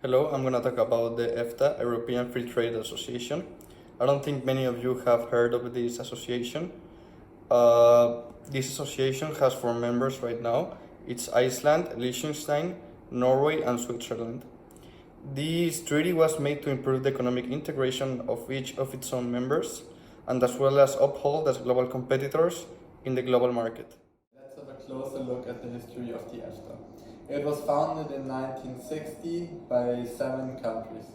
Hello, I'm going to talk about the EFTA, European Free Trade Association. I don't think many of you have heard of this association. This association has four members right now. It's Iceland, Liechtenstein, Norway, and Switzerland. This treaty was made to improve the economic integration of each of its own members, and as well as uphold as global competitors in the global market. Let's have a closer look at the history of the EFTA. It was founded in 1960 by 7 countries,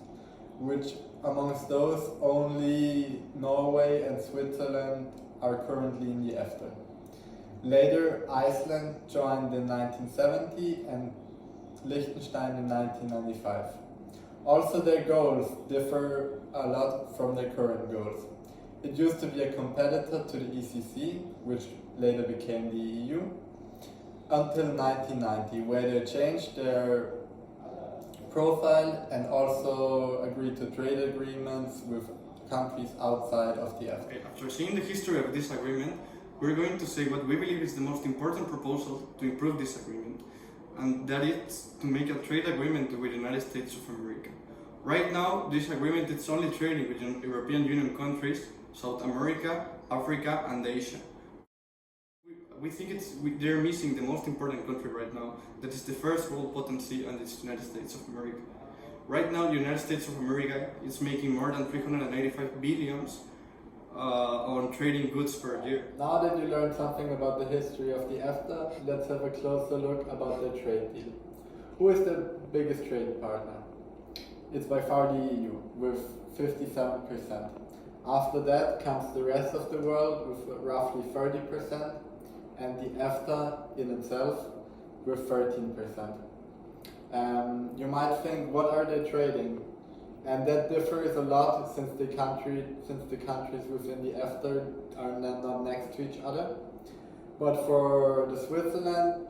which amongst those only Norway and Switzerland are currently in the EFTA. Later, Iceland joined in 1970 and Liechtenstein in 1995. Also, their goals differ a lot from their current goals. It used to be a competitor to the ECC, which later became the EU, until 1990, where they changed their profile and also agreed to trade agreements with countries outside of the EFTA. Okay, after seeing the history of this agreement, we're going to say what we believe is the most important proposal to improve this agreement, and that is to make a trade agreement with the United States of America. Right now, this agreement is only trading with European Union countries, South America, Africa, and Asia. We think they're missing the most important country right now, that is the first world potency, and it's the United States of America. Right now, the United States of America is making more than 385 billions on trading goods per year. Now that you learned something about the history of the EFTA, let's have a closer look about the trade deal. Who is the biggest trade partner? It's by far the EU, with 57%. After that comes the rest of the world with roughly 30%, and the EFTA in itself with 13%. You might think, what are they trading? And that differs a lot since the countries within the EFTA are not next to each other. But for the Switzerland,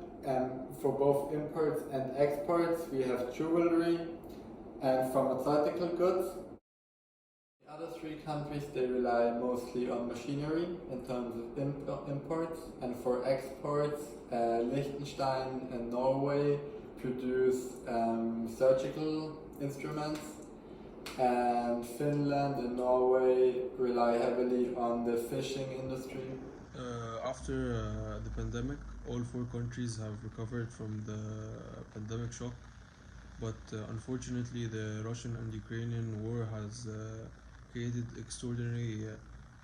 for both imports and exports, we have jewelry and pharmaceutical goods. The other 3 countries, they rely mostly on machinery in terms of imports, and for exports, Liechtenstein and Norway produce surgical instruments, and Finland and Norway rely heavily on the fishing industry. After the pandemic, all 4 countries have recovered from the pandemic shock, but unfortunately the Russian and Ukrainian war has created extraordinary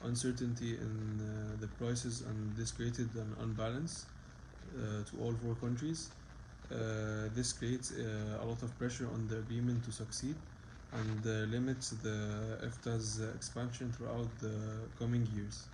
uncertainty in the prices, and this created an unbalance to all 4 countries. This creates a lot of pressure on the agreement to succeed, and limits the EFTA's expansion throughout the coming years.